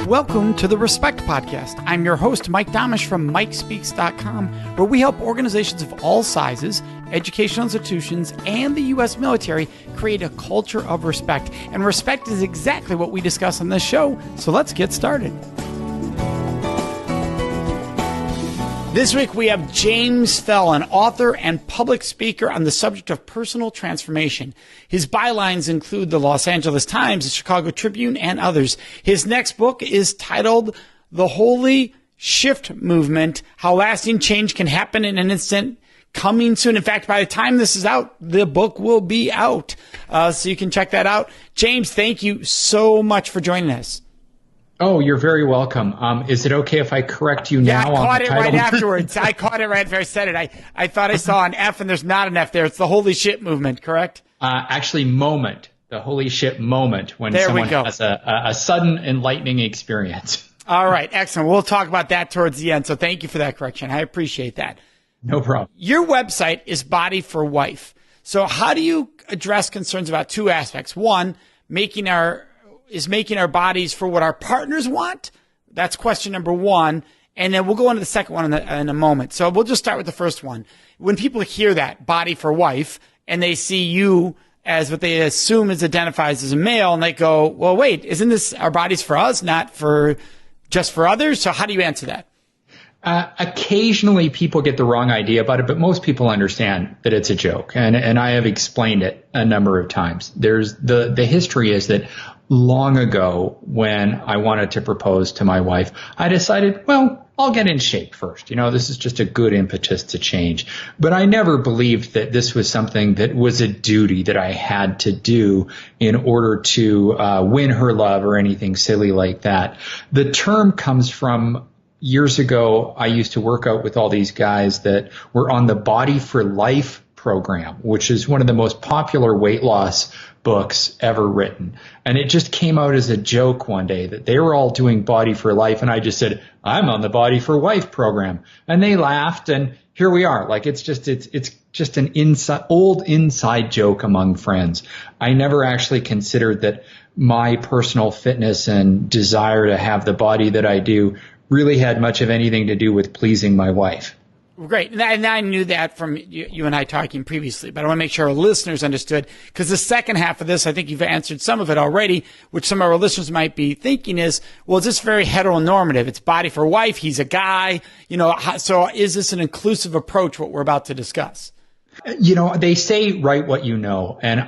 Welcome to the Respect Podcast. I'm your host, Mike Domitrz from MikeSpeaks.com, where we help organizations of all sizes, educational institutions, and the U.S. military create a culture of respect. And respect is exactly what we discuss on this show, so let's get started. This week we have James Fell, an author and public speaker on the subject of personal transformation. His bylines include the Los Angeles Times, the Chicago Tribune, and others. His next book is titled The Holy Shift Movement, How Lasting Change Can Happen in an Instant, coming soon. In fact, by the time this is out, the book will be out. So you can check that out. James, thank you so much for joining us. Oh, you're very welcome. Is it okay if I correct you now? Yeah, I caught it right afterwards. I caught it right after I said it. I thought I saw an F and there's not an F there. It's the holy shit movement, correct? Actually, moment. The holy shit moment when someone has a sudden enlightening experience. All right, excellent. We'll talk about that towards the end. So thank you for that correction. I appreciate that. No problem. Your website is Body for Wife. So how do you address concerns about two aspects? One, making our bodies for what our partners want? That's question number one. And then we'll go into the second one in a moment. So we'll just start with the first one. When people hear that, Body for Wife, and they see you as what they assume is identifies as a male, and they go, well, wait, isn't this our bodies for us, not for just for others? So how do you answer that? Occasionally people get the wrong idea about it, but most people understand that it's a joke. And I have explained it a number of times. There's the history is that long ago when I wanted to propose to my wife, I decided, well, I'll get in shape first. You know, this is just a good impetus to change. But I never believed that this was something that was a duty that I had to do in order to win her love or anything silly like that. The term comes from years ago. I used to work out with all these guys that were on the Body for Life program, which is one of the most popular weight loss books ever written. And it just came out as a joke one day that they were all doing Body for Life. And I just said, I'm on the Body for Wife program. And they laughed. And here we are. Like, it's just an old inside joke among friends. I never actually considered that my personal fitness and desire to have the body that I do really had much of anything to do with pleasing my wife. Great. And I knew that from you and I talking previously, but I want to make sure our listeners understood, because the second half of this, I think you've answered some of it already, which some of our listeners might be thinking is, well, is this very heteronormative? It's Body for Wife. He's a guy, so is this an inclusive approach, what we're about to discuss? You know, they say write what you know, and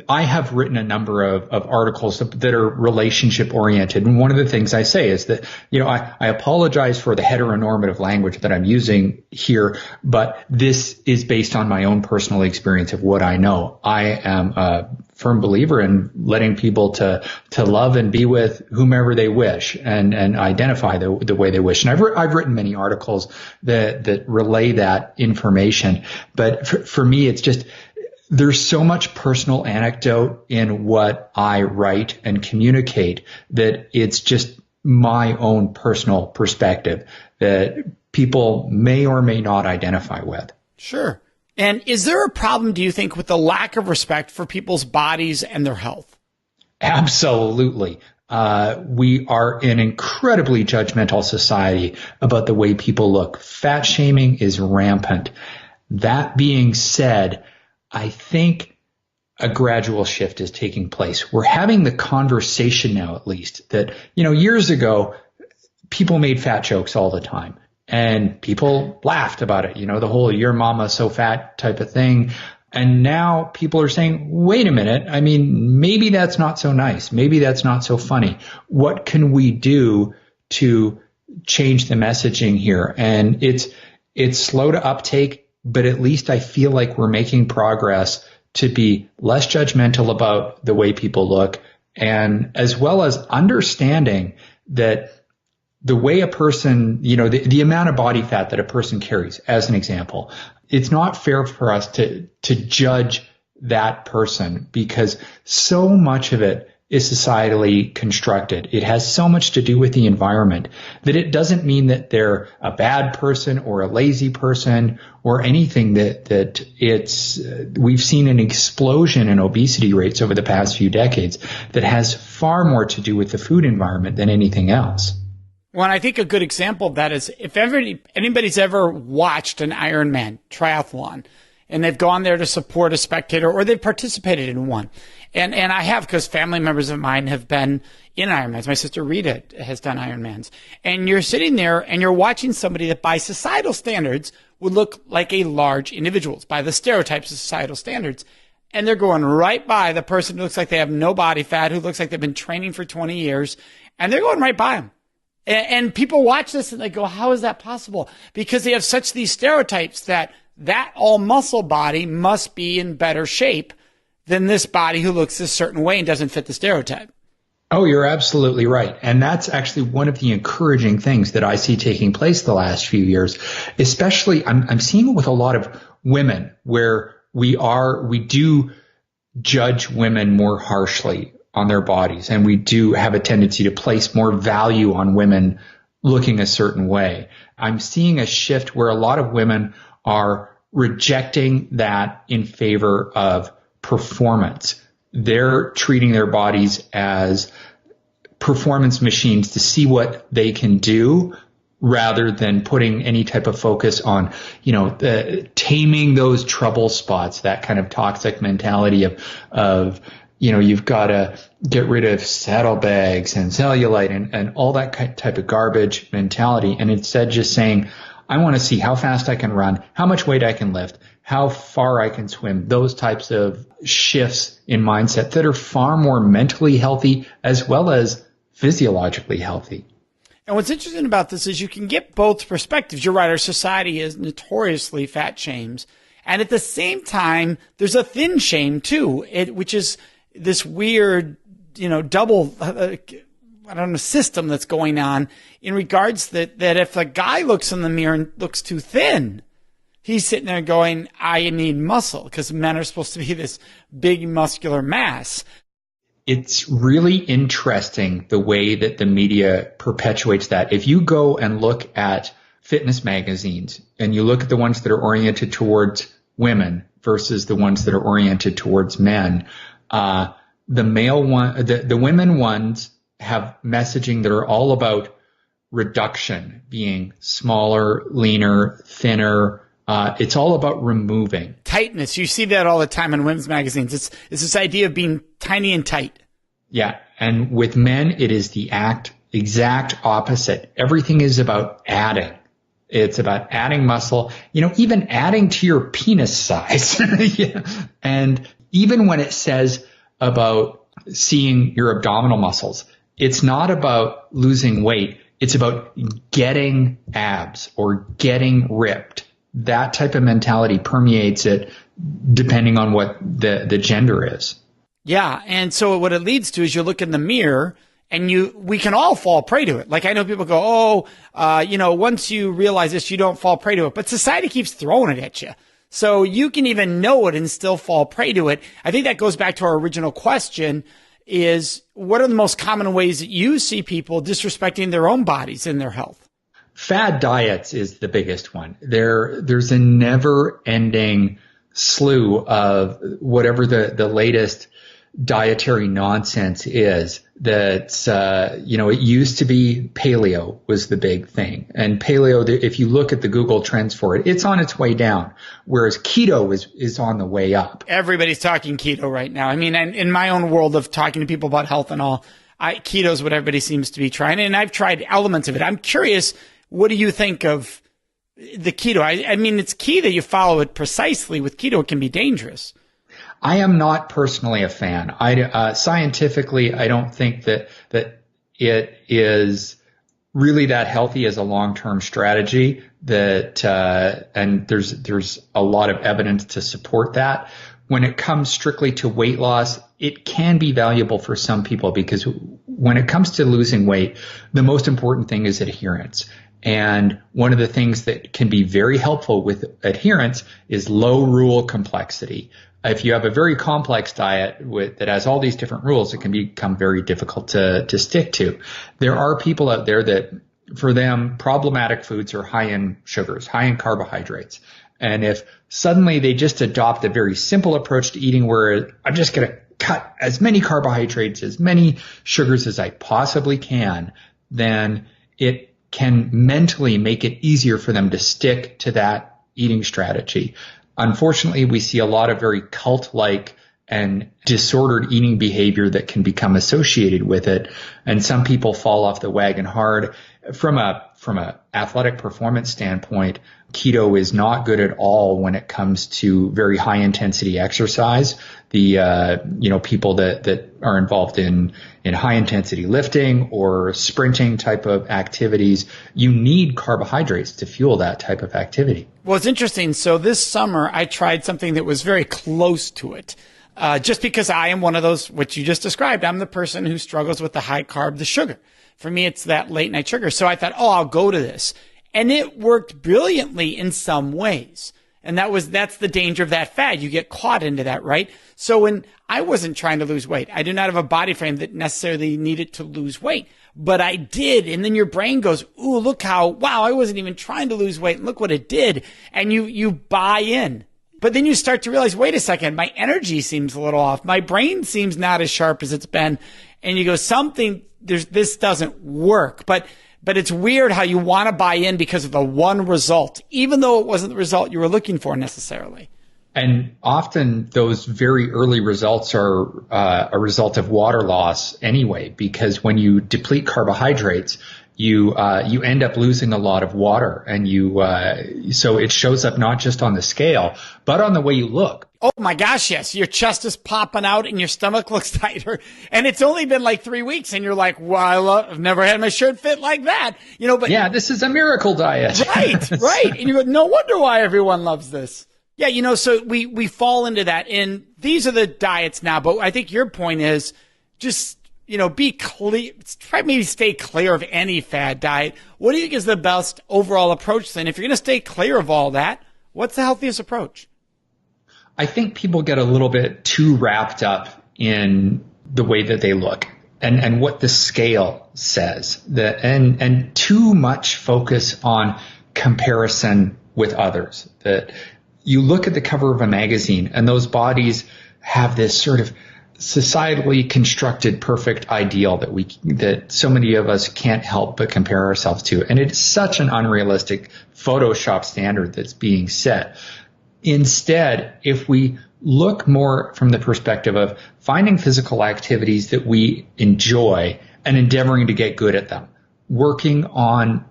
I have written a number of articles that are relationship oriented. And one of the things I say is that, I apologize for the heteronormative language that I'm using here, but this is based on my own personal experience of what I know. I am a firm believer in letting people to love and be with whomever they wish and identify the way they wish. And I've written many articles that relay that information. But for me, it's just, there's so much personal anecdote in what I write and communicate that it's just my own personal perspective that people may or may not identify with. Sure. And is there a problem, do you think, with the lack of respect for people's bodies and their health? Absolutely. We are an incredibly judgmental society about the way people look. Fat shaming is rampant. That being said, I think a gradual shift is taking place. We're having the conversation now, at least, that, years ago, people made fat jokes all the time and people laughed about it, the whole your mama so fat type of thing. And now people are saying, wait a minute. I mean, maybe that's not so nice. Maybe that's not so funny. What can we do to change the messaging here? And it's slow to uptake, but at least I feel like we're making progress to be less judgmental about the way people look, and as well as understanding that the way a person, the amount of body fat that a person carries, as an example, it's not fair for us to judge that person, because so much of it is societally constructed. It has so much to do with the environment that it doesn't mean that they're a bad person or a lazy person or anything. We've seen an explosion in obesity rates over the past few decades that has far more to do with the food environment than anything else. Well, and I think a good example of that is if anybody's ever watched an Ironman triathlon and they've gone there to support a spectator or they've participated in one. And I have, because family members of mine have been in Ironmans. My sister Rita has done Ironmans. And you're sitting there and you're watching somebody that by societal standards would look like a large individual, by the stereotypes of societal standards. And they're going right by the person who looks like they have no body fat, who looks like they've been training for 20 years. And they're going right by them. And people watch this and they go, how is that possible? Because they have such these stereotypes that all muscle body must be in better shape than this body who looks this certain way and doesn't fit the stereotype. Oh, you're absolutely right. And that's actually one of the encouraging things that I see taking place the last few years. Especially, I'm seeing it with a lot of women where we do judge women more harshly on their bodies. And we do have a tendency to place more value on women looking a certain way. I'm seeing a shift where a lot of women are rejecting that in favor of performance. They're treating their bodies as performance machines to see what they can do rather than putting any type of focus on, taming those trouble spots, that kind of toxic mentality of you've got to get rid of saddlebags and cellulite and all that type of garbage mentality. And instead just saying, I want to see how fast I can run, how much weight I can lift, how far I can swim, those types of shifts in mindset that are far more mentally healthy as well as physiologically healthy. And what's interesting about this is you can get both perspectives. You're right, our society is notoriously fat shames. And at the same time, there's a thin shame too, which is this weird, double system that's going on in regards that if a guy looks in the mirror and looks too thin, he's sitting there going, I need muscle, because men are supposed to be this big muscular mass. It's really interesting the way that the media perpetuates that. If you go and look at fitness magazines and you look at the ones that are oriented towards women versus the ones that are oriented towards men, the women ones have messaging that are all about reduction, being smaller, leaner, thinner. It's all about removing tightness. You see that all the time in women's magazines. It's this idea of being tiny and tight. Yeah. And with men, it is the exact opposite. Everything is about adding. It's about adding muscle, even adding to your penis size. Yeah. And even when it says about seeing your abdominal muscles, it's not about losing weight. It's about getting abs or getting ripped. That type of mentality permeates it depending on what the gender is. Yeah. And so what it leads to is you look in the mirror and we can all fall prey to it. Like I know people go, once you realize this, you don't fall prey to it, but society keeps throwing it at you. So you can even know it and still fall prey to it. I think that goes back to our original question is what are the most common ways that you see people disrespecting their own bodies and their health? Fad diets is the biggest one. There's a never ending slew of whatever the latest dietary nonsense is that's, it used to be paleo was the big thing. And paleo, if you look at the Google trends for it, it's on its way down, whereas keto is on the way up. Everybody's talking keto right now. I mean, in my own world of talking to people about health and all, keto is what everybody seems to be trying. And I've tried elements of it. I'm curious, what do you think of the keto? I mean, it's key that you follow it precisely. With keto, it can be dangerous. I am not personally a fan. Scientifically, I don't think that it is really that healthy as a long-term strategy. And there's a lot of evidence to support that. When it comes strictly to weight loss, it can be valuable for some people because when it comes to losing weight, the most important thing is adherence. And one of the things that can be very helpful with adherence is low rule complexity. If you have a very complex diet that has all these different rules, it can become very difficult to stick to. There are people out there that, for them, problematic foods are high in sugars, high in carbohydrates. And if suddenly they just adopt a very simple approach to eating where I'm just going to cut as many carbohydrates, as many sugars as I possibly can, then it can mentally make it easier for them to stick to that eating strategy. Unfortunately, we see a lot of very cult-like and disordered eating behavior that can become associated with it. And some people fall off the wagon hard. From a athletic performance standpoint, keto is not good at all when it comes to very high intensity exercise. The people that are involved in high intensity lifting or sprinting type of activities, you need carbohydrates to fuel that type of activity. Well, it's interesting. So this summer I tried something that was very close to it. Just because I am one of those, what you just described, I'm the person who struggles with the high carb, the sugar. For me, it's that late night sugar. So I thought, I'll go to this. And it worked brilliantly in some ways. And that's the danger of that fad. You get caught into that, right? So when I wasn't trying to lose weight, I do not have a body frame that necessarily needed to lose weight, but I did. And then your brain goes, ooh, look wow, I wasn't even trying to lose weight. Look what it did. And you buy in. But then you start to realize, wait a second, my energy seems a little off. My brain seems not as sharp as it's been. And you go, this doesn't work. But it's weird how you want to buy in because of the one result, even though it wasn't the result you were looking for necessarily. And often those very early results are a result of water loss anyway, because when you deplete carbohydrates, you end up losing a lot of water, and so it shows up not just on the scale, but on the way you look. Oh my gosh, yes. Your chest is popping out and your stomach looks tighter. And it's only been like 3 weeks and you're like, well, I've never had my shirt fit like that. But yeah, this is a miracle diet. Right. And you go, no wonder why everyone loves this. Yeah, so we fall into that. And these are the diets now. But I think your point is just, be clear, try maybe stay clear of any fad diet. What do you think is the best overall approach then? If you're going to stay clear of all that, what's the healthiest approach? I think people get a little bit too wrapped up in the way that they look and what the scale says, and too much focus on comparison with others. That you look at the cover of a magazine and those bodies have this sort of societally constructed perfect ideal that so many of us can't help but compare ourselves to. And it's such an unrealistic Photoshop standard that's being set. Instead, if we look more from the perspective of finding physical activities that we enjoy and endeavoring to get good at them, working on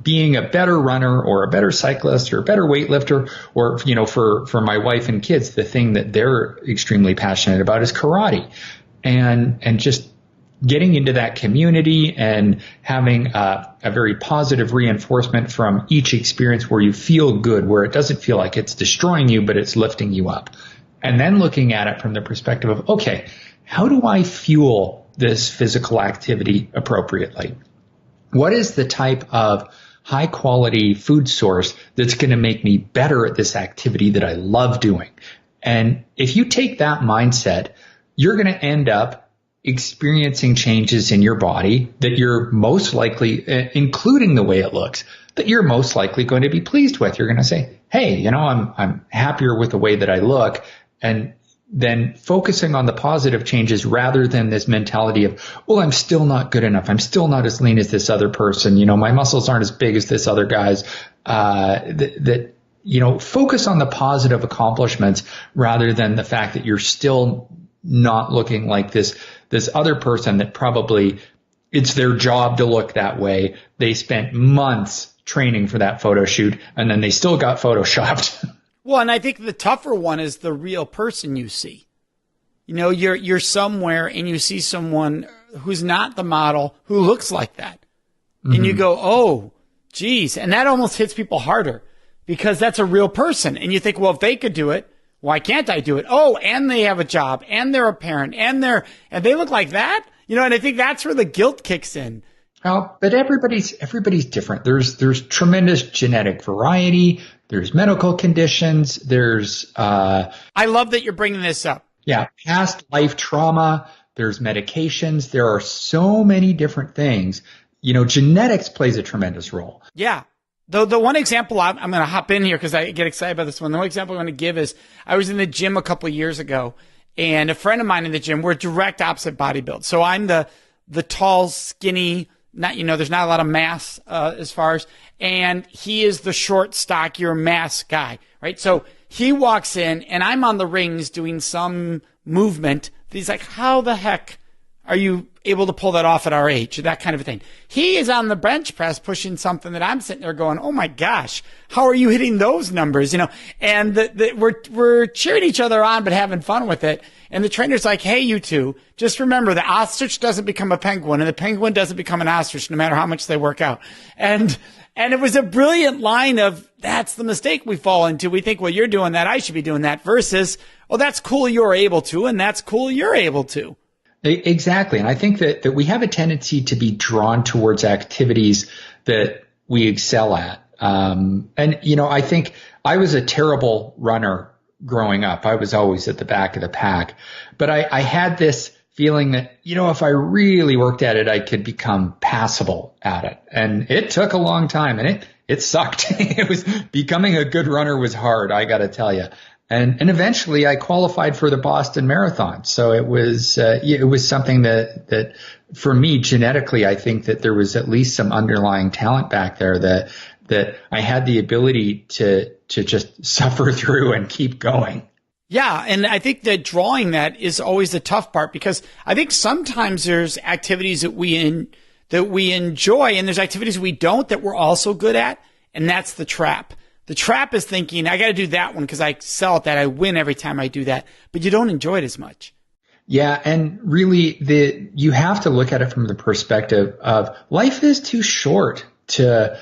being a better runner or a better cyclist or a better weightlifter, or, for my wife and kids, the thing that they're extremely passionate about is karate, and just getting into that community and having a very positive reinforcement from each experience where you feel good, where it doesn't feel like it's destroying you, but it's lifting you up. And then looking at it from the perspective of, okay, how do I fuel this physical activity appropriately? What is the type of high quality food source that's going to make me better at this activity that I love doing? And if you take that mindset, you're going to end up experiencing changes in your body that you're most likely, including the way it looks, that you're most likely going to be pleased with. You're going to say, hey, I'm happier with the way that I look. And then focusing on the positive changes rather than this mentality of, well, I'm still not good enough. I'm still not as lean as this other person. My muscles aren't as big as this other guy's. Focus on the positive accomplishments rather than the fact that you're still not looking like this other person that probably it's their job to look that way. They spent months training for that photo shoot and then they still got photoshopped. Well, and I think the tougher one is the real person you see. You're somewhere and you see someone who's not the model who looks like that. Mm-hmm. And you go, oh, geez. And that almost hits people harder because that's a real person. And you think, well, if they could do it, why can't I do it? Oh, and they have a job and they're a parent and they look like that. And I think that's where the guilt kicks in. Well, but everybody's different. There's tremendous genetic variety. there's medical conditions, there's I love that you're bringing this up. Yeah, past life trauma, there's medications, there are so many different things. Genetics plays a tremendous role. Yeah. The one example I'm going to hop in here because I get excited about this one. The one example I'm going to give is I was in the gym a couple of years ago, and a friend of mine in the gym, we're direct opposite body build. So I'm the tall, skinny, there's not a lot of mass as far as, and he is the short, stockier mass guy, right? So he walks in, and I'm on the rings doing some movement. He's like, how the heck are you able to pull that off at our age? That kind of a thing. He is on the bench press pushing something that I'm sitting there going, oh my gosh, how are you hitting those numbers? And we're cheering each other on, but having fun with it. And the trainer's like, hey, you two, just remember the ostrich doesn't become a penguin and the penguin doesn't become an ostrich no matter how much they work out. And it was a brilliant line of, that's the mistake we fall into. We think, well, you're doing that, I should be doing that, versus, oh, that's cool you're able to, and that's cool you're able to. Exactly. And I think that we have a tendency to be drawn towards activities that we excel at. I think I was a terrible runner growing up. I was always at the back of the pack, but I had this feeling that, if I really worked at it, I could become passable at it. And it took a long time, and it sucked. It was becoming a good runner was hard, I got to tell you. And eventually I qualified for the Boston Marathon. So it was something that for me genetically, I think that there was at least some underlying talent back there that I had the ability to just suffer through and keep going. Yeah. And I think that drawing that is always the tough part, because I think sometimes there's activities that we enjoy, and there's activities we don't that we're also good at. And that's the trap. The trap is thinking, I got to do that one because I excel at that. I win every time I do that, but you don't enjoy it as much. Yeah. And really you have to look at it from the perspective of life is too short to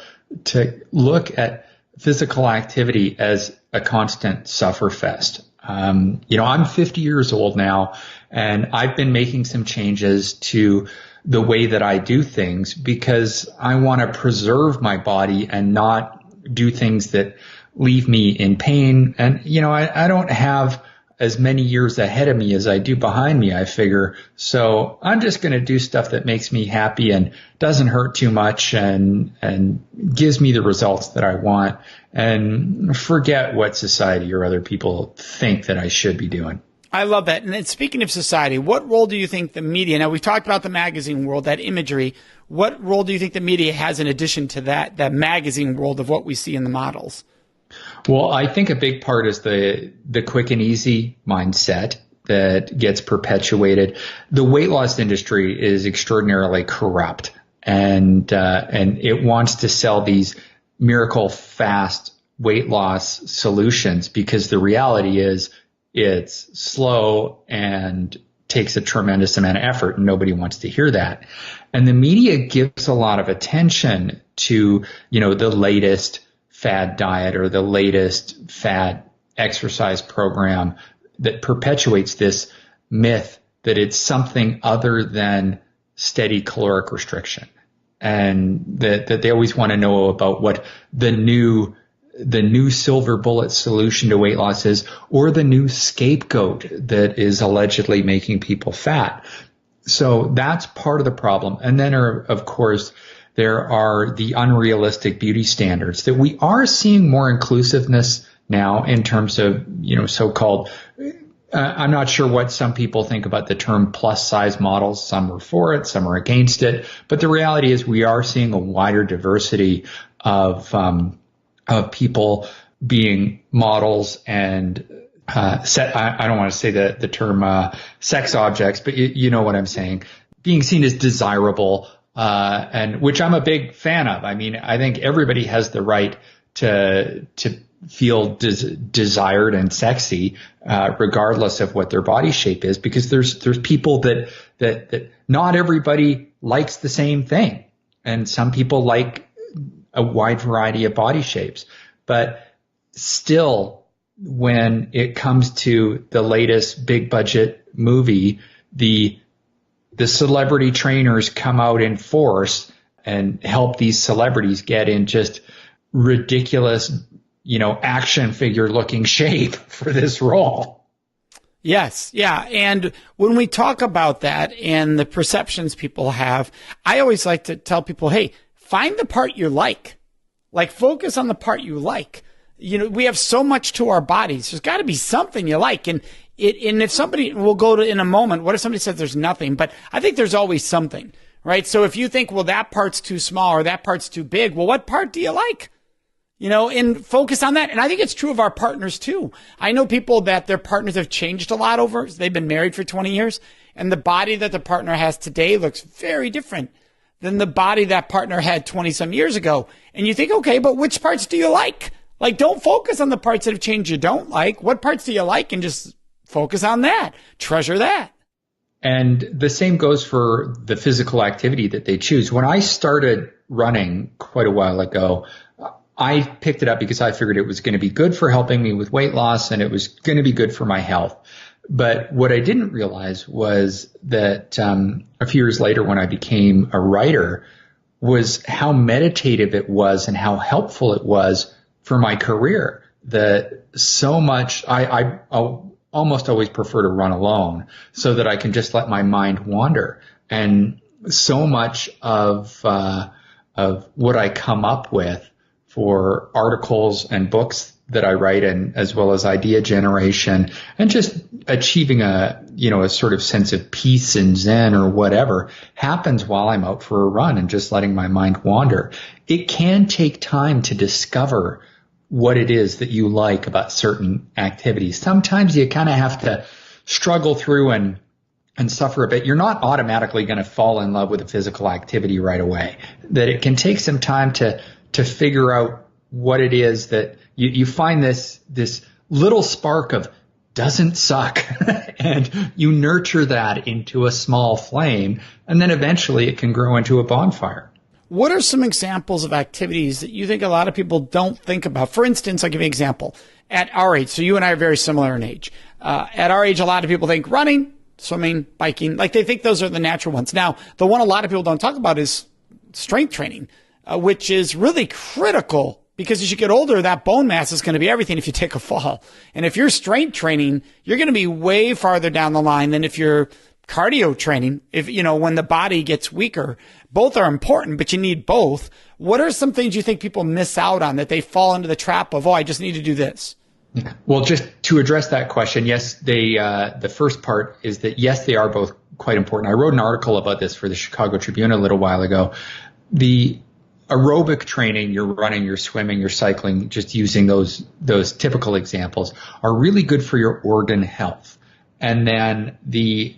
look at physical activity as a constant sufferfest. I'm 50 years old now, and I've been making some changes to the way that I do things because I want to preserve my body and not do things that leave me in pain. And, I don't have as many years ahead of me as I do behind me, I figure. So I'm just going to do stuff that makes me happy and doesn't hurt too much and gives me the results that I want, and forget what society or other people think that I should be doing. I love that. And then speaking of society, what role do you think the media, now we've talked about the magazine world, that imagery, what role do you think the media has in addition to that magazine world of what we see in the models? Well, I think a big part is the quick and easy mindset that gets perpetuated. The weight loss industry is extraordinarily corrupt, and it wants to sell these miracle fast weight loss solutions because the reality is it's slow and takes a tremendous amount of effort, and nobody wants to hear that. And the media gives a lot of attention to, the latest fad diet or the latest fad exercise program that perpetuates this myth that it's something other than steady caloric restriction. And that they always want to know about what the new silver bullet solution to weight loss is, or the new scapegoat that is allegedly making people fat. So that's part of the problem. And then, of course, there are the unrealistic beauty standards that we are seeing more inclusiveness now in terms of, so-called, I'm not sure what some people think about the term plus size models. Some are for it, some are against it. But the reality is we are seeing a wider diversity of people being models and I don't want to say the term sex objects, but you know what I'm saying, being seen as desirable, and which I'm a big fan of. I mean, I think everybody has the right to feel desired and sexy, regardless of what their body shape is, because there's people that not everybody likes the same thing, and some people like a wide variety of body shapes. But still, when it comes to the latest big budget movie, the celebrity trainers come out in force and help these celebrities get in just ridiculous action figure looking shape for this role. Yes. Yeah. And when we talk about that and the perceptions people have, I always like to tell people, hey, find the part you like. Like, focus on the part you like. We have so much to our bodies. There's got to be something you like. And if somebody, we'll go to in a moment, what if somebody says there's nothing? But I think there's always something, right? So if you think, well, that part's too small or that part's too big, well, what part do you like? And focus on that. And I think it's true of our partners too. I know people that their partners have changed a lot they've been married for 20 years, and the body that the partner has today looks very different than the body that partner had 20 some years ago. And you think, okay, but which parts do you like? Like, don't focus on the parts that have changed you don't like. What parts do you like? And just focus on that. Treasure that. And the same goes for the physical activity that they choose. When I started running quite a while ago, I picked it up because I figured it was going to be good for helping me with weight loss and it was going to be good for my health. But what I didn't realize was that a few years later when I became a writer was how meditative it was and how helpful it was for my career. That so much, I almost always prefer to run alone so that I can just let my mind wander. And so much of what I come up with for articles and books that I write, and as well as idea generation and just achieving a sort of sense of peace and zen or whatever happens while I'm out for a run and just letting my mind wander. It can take time to discover what it is that you like about certain activities. Sometimes you kind of have to struggle through and suffer a bit. You're not automatically going to fall in love with a physical activity right away. That it can take some time to figure out what it is that you find this little spark of doesn't suck and you nurture that into a small flame, and then eventually it can grow into a bonfire. What are some examples of activities that you think a lot of people don't think about? For instance, I'll give you an example. At our age, so you and I are very similar in age. At our age, a lot of people think running, swimming, biking, like they think those are the natural ones. Now, the one a lot of people don't talk about is strength training, which is really critical because as you get older, that bone mass is going to be everything if you take a fall. And if you're strength training, you're going to be way farther down the line than if you're cardio training. If, when the body gets weaker, both are important, but you need both. What are some things you think people miss out on that they fall into the trap of, I just need to do this? Well, just to address that question, yes, the first part is that, yes, they are both quite important. I wrote an article about this for the Chicago Tribune a little while ago. The aerobic training, you're running, you're swimming, you're cycling, just using those typical examples, are really good for your organ health. And then the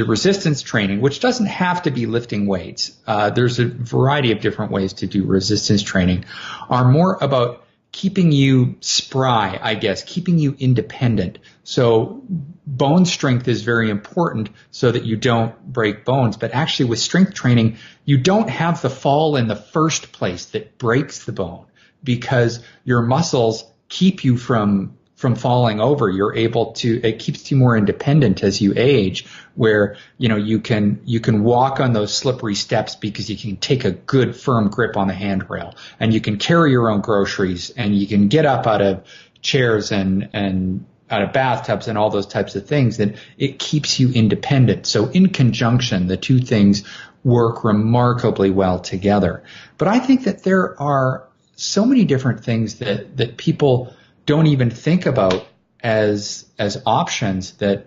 resistance training, which doesn't have to be lifting weights, there's a variety of different ways to do resistance training, are more about keeping you spry, I guess, keeping you independent. So bone strength is very important so that you don't break bones. But actually with strength training, you don't have the fall in the first place that breaks the bone because your muscles keep you from falling over. You're able to, it keeps you more independent as you age, where, you can walk on those slippery steps because you can take a good firm grip on the handrail, and you can carry your own groceries, and you can get up out of chairs and out of bathtubs and all those types of things. That it keeps you independent. So in conjunction, the two things work remarkably well together. But I think that there are so many different things that people don't even think about as options that,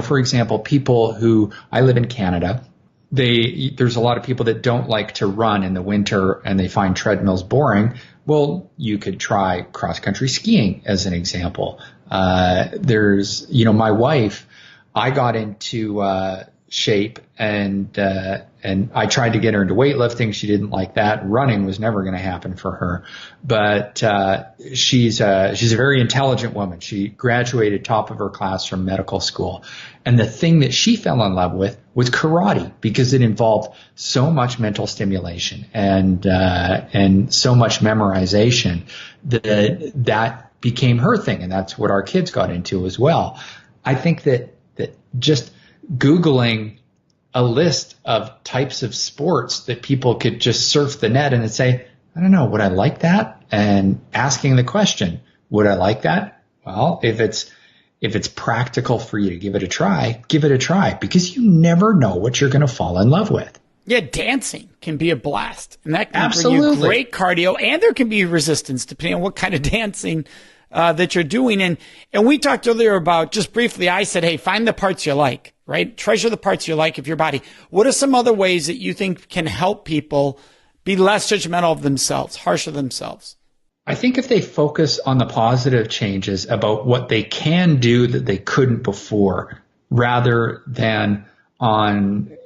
for example, people who, I live in Canada, there's a lot of people that don't like to run in the winter and they find treadmills boring. Well, you could try cross-country skiing as an example. There's, my wife, I got into shape and I tried to get her into weightlifting. She didn't like that. Running was never going to happen for her. But she's a very intelligent woman. She graduated top of her class from medical school. And the thing that she fell in love with was karate because it involved so much mental stimulation and so much memorization that became her thing. And that's what our kids got into as well. I think that just Googling a list of types of sports that people could just surf the net and say, I don't know, would I like that? And asking the question, would I like that? Well, if it's practical for you to give it a try, because you never know what you're going to fall in love with. Yeah, dancing can be a blast, and that can Absolutely. bring you great cardio, and there can be resistance depending on what kind of dancing that you're doing. And we talked earlier about, just briefly, I said, hey, find the parts you like, right? Treasure the parts you like of your body. What are some other ways that you think can help people be less judgmental of themselves, harsh of themselves? I think if they focus on the positive changes about what they can do that they couldn't before, rather than on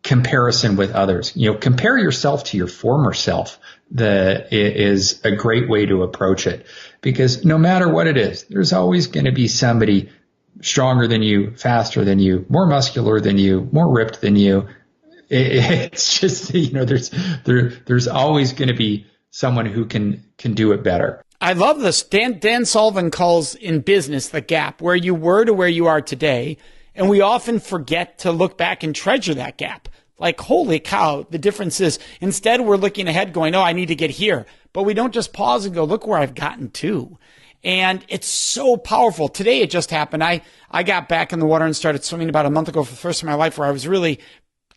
comparison with others. Compare yourself to your former self. That is a great way to approach it, because no matter what it is, there's always going to be somebody stronger than you, faster than you, more muscular than you, more ripped than you. It's just, there's always going to be someone who can do it better. I love this. Dan Sullivan calls in business the gap, where you were to where you are today. And we often forget to look back and treasure that gap. Like, holy cow, the difference is, instead we're looking ahead going, oh, I need to get here. But we don't just pause and go, look where I've gotten to. And it's so powerful. Today it just happened. I got back in the water and started swimming about a month ago for the first time in my life, where I was really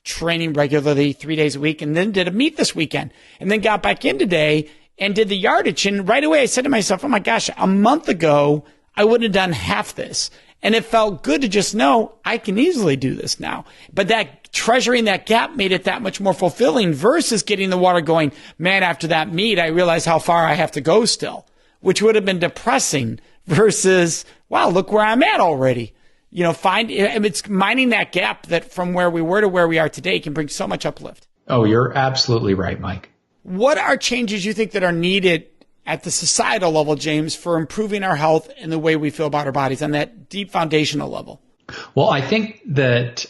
training regularly 3 days a week, and then did a meet this weekend, and then got back in today and did the yardage. And right away I said to myself, oh my gosh, a month ago I wouldn't have done half this. And it felt good to just know I can easily do this now. But that treasuring that gap made it that much more fulfilling, versus getting in the water going, man, after that meet, I realized how far I have to go still, which would have been depressing, versus, wow, look where I'm at already. It's mining that gap that from where we were to where we are today can bring so much uplift. Oh, you're absolutely right, Mike. What are changes you think that are needed at the societal level, James, for improving our health and the way we feel about our bodies on that deep foundational level? Well, I think that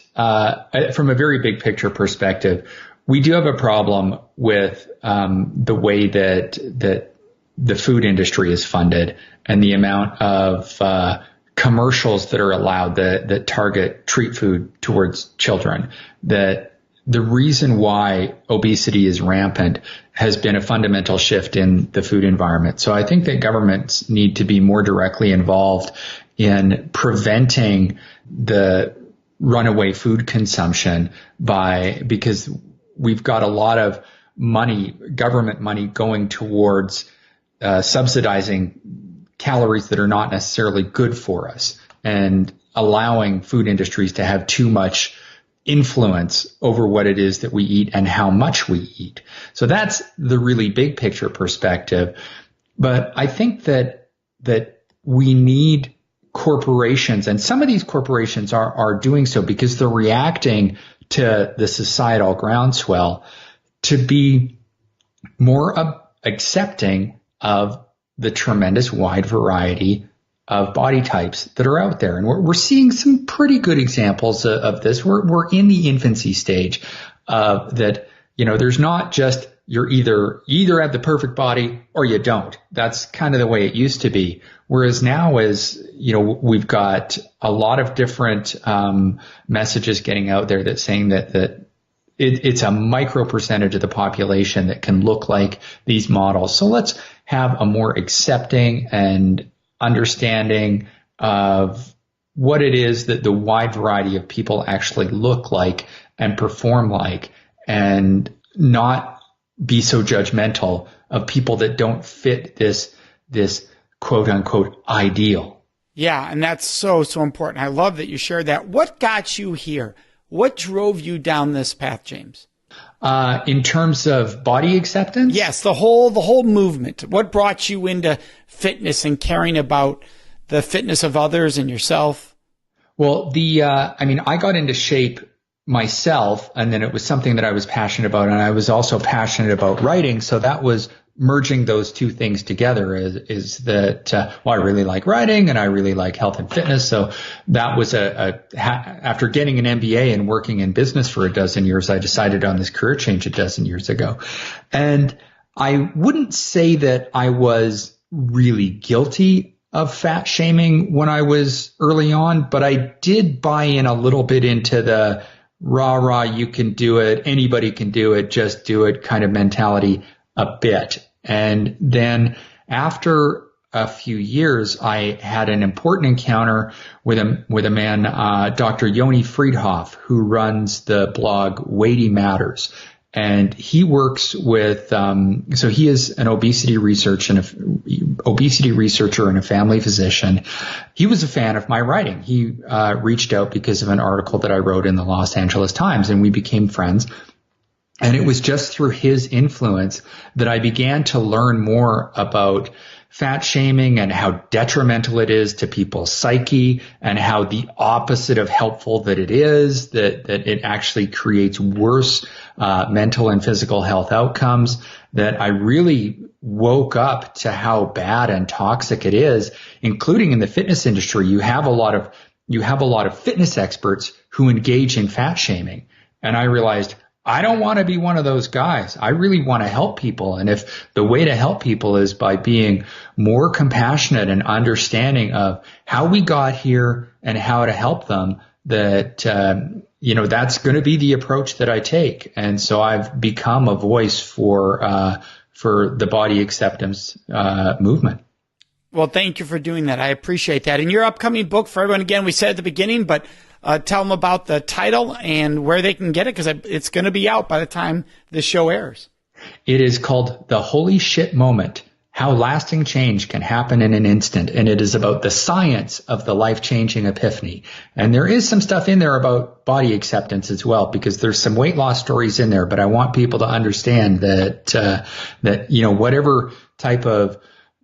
from a very big picture perspective, we do have a problem with the way that the food industry is funded, and the amount of commercials that are allowed that target treat food towards children. That the reason why obesity is rampant has been a fundamental shift in the food environment. So I think that governments need to be more directly involved in preventing the runaway food consumption because we've got a lot of money, government money, going towards subsidizing calories that are not necessarily good for us, and allowing food industries to have too much influence over what it is that we eat and how much we eat. So that's the really big picture perspective. But I think that we need corporations, and some of these corporations are doing so because they're reacting to the societal groundswell, to be more accepting of the tremendous wide variety of body types that are out there. And we're seeing some pretty good examples of this. We're in the infancy stage that, there's not just you either have the perfect body or you don't. That's kind of the way it used to be. Whereas now we've got a lot of different messages getting out there that's saying that it's a micro percentage of the population that can look like these models. So let's have a more accepting and understanding of what it is that the wide variety of people actually look like and perform like, and not be so judgmental of people that don't fit this quote unquote ideal. Yeah. And that's so important. I love that you shared that. What got you here? What drove you down this path, James? In terms of body acceptance? Yes, the whole movement. What brought you into fitness and caring about the fitness of others and yourself? Well, I got into shape myself, and then it was something that I was passionate about, and I was also passionate about writing. So that was merging those two things together is that, I really like writing and I really like health and fitness. So that was after getting an MBA and working in business for a dozen years, I decided on this career change a dozen years ago. And I wouldn't say that I was really guilty of fat shaming when I was early on, but I did buy in a little bit into the rah, you can do it, anybody can do it, just do it kind of mentality a bit. And then after a few years, I had an important encounter with a man, Dr. Yoni Friedhoff, who runs the blog Weighty Matters. And he works with, so he is an obesity researcher and a family physician. He was a fan of my writing. He reached out because of an article that I wrote in the Los Angeles Times, and we became friends. And it was just through his influence that I began to learn more about fat shaming and how detrimental it is to people's psyche, and how the opposite of helpful that it is, that it actually creates worse mental and physical health outcomes, that I really woke up to how bad and toxic it is, including in the fitness industry. You have a lot of fitness experts who engage in fat shaming. And I realized, I don't want to be one of those guys. I really want to help people. And if the way to help people is by being more compassionate and understanding of how we got here and how to help them, that, that's going to be the approach that I take. And so I've become a voice for the body acceptance movement. Well, thank you for doing that. I appreciate that. And your upcoming book, for everyone, again, we said at the beginning, but tell them about the title and where they can get it, because it's going to be out by the time this show airs. It is called The Holy Shit Moment, How Lasting Change Can Happen in an Instant. And it is about the science of the life-changing epiphany. And there is some stuff in there about body acceptance as well, because there's some weight loss stories in there. But I want people to understand that whatever type of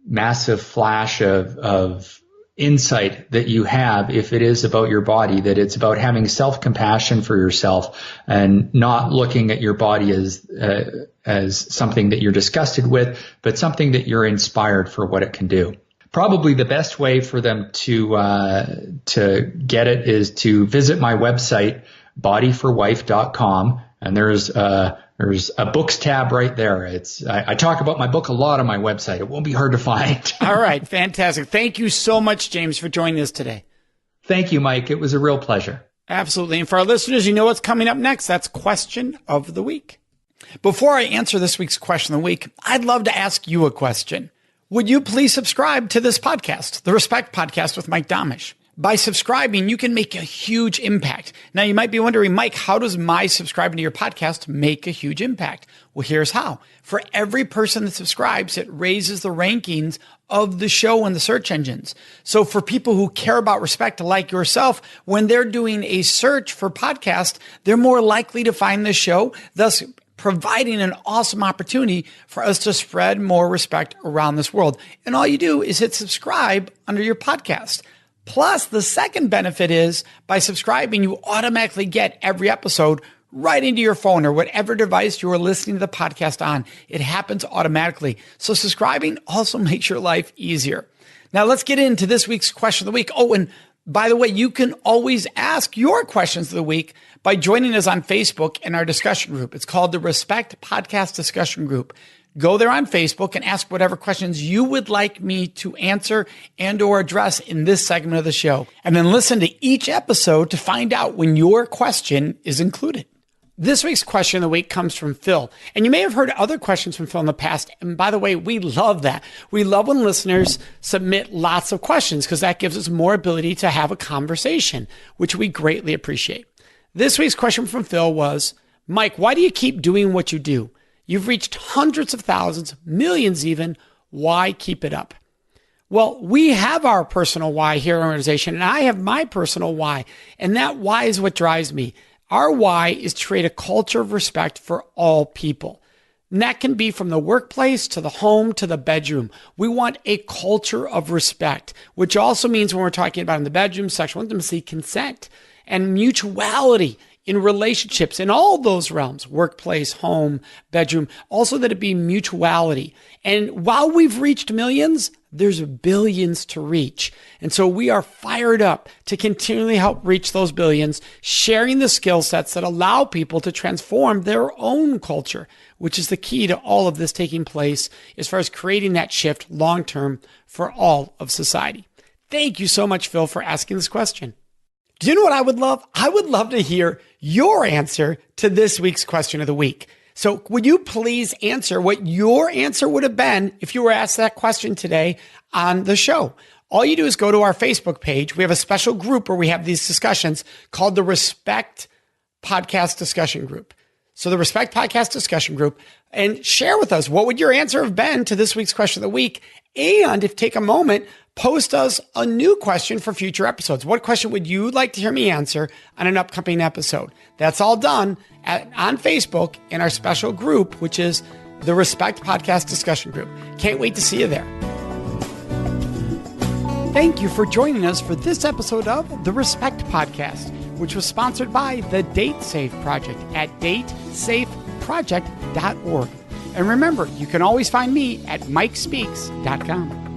massive flash of insight that you have, if it is about your body, that it's about having self-compassion for yourself and not looking at your body as something that you're disgusted with, but something that you're inspired for what it can do. Probably the best way for them to get it is to visit my website, bodyforwife.com, and there's a books tab right there. I talk about my book a lot on my website. It won't be hard to find. All right. Fantastic. Thank you so much, James, for joining us today. Thank you, Mike. It was a real pleasure. Absolutely. And for our listeners, you know what's coming up next. That's Question of the Week. Before I answer this week's Question of the Week, I'd love to ask you a question. Would you please subscribe to this podcast, the Respect Podcast with Mike Domitrz? By subscribing, you can make a huge impact. Now, you might be wondering, Mike, how does my subscribing to your podcast make a huge impact? Well, here's how. For every person that subscribes, it raises the rankings of the show in the search engines. So for people who care about respect, like yourself, when they're doing a search for podcast, they're more likely to find the show, thus providing an awesome opportunity for us to spread more respect around this world. And all you do is hit subscribe under your podcast. Plus, the second benefit is by subscribing, you automatically get every episode right into your phone or whatever device you are listening to the podcast on. It happens automatically. So subscribing also makes your life easier. Now, let's get into this week's Question of the Week. Oh, and by the way, you can always ask your questions of the week by joining us on Facebook in our discussion group. It's called the Respect Podcast Discussion Group. Go there on Facebook and ask whatever questions you would like me to answer and or address in this segment of the show. And then listen to each episode to find out when your question is included. This week's Question of the Week comes from Phil. And you may have heard other questions from Phil in the past. And by the way, we love that. We love when listeners submit lots of questions because that gives us more ability to have a conversation, which we greatly appreciate. This week's question from Phil was, Mike, why do you keep doing what you do? You've reached hundreds of thousands, millions even. Why keep it up? Well, we have our personal why here in our organization, and I have my personal why. And that why is what drives me. Our why is to create a culture of respect for all people. And that can be from the workplace to the home to the bedroom. We want a culture of respect, which also means when we're talking about in the bedroom, sexual intimacy, consent, and mutuality in relationships, in all those realms, workplace, home, bedroom, also that it be mutuality. And while we've reached millions, there's billions to reach. And so we are fired up to continually help reach those billions, sharing the skill sets that allow people to transform their own culture, which is the key to all of this taking place as far as creating that shift long-term for all of society. Thank you so much, Phil, for asking this question. Do you know what I would love? I would love to hear your answer to this week's Question of the Week. So would you please answer what your answer would have been if you were asked that question today on the show? All you do is go to our Facebook page. We have a special group where we have these discussions called the Respect Podcast Discussion Group. So the Respect Podcast Discussion Group, and share with us, what would your answer have been to this week's question of the week? And if take a moment, post us a new question for future episodes. What question would you like to hear me answer on an upcoming episode? That's all done on Facebook in our special group, which is the Respect Podcast Discussion Group. Can't wait to see you there. Thank you for joining us for this episode of the Respect Podcast, which was sponsored by the DateSafe Project at datesafeproject.org. And remember, you can always find me at mikespeaks.com.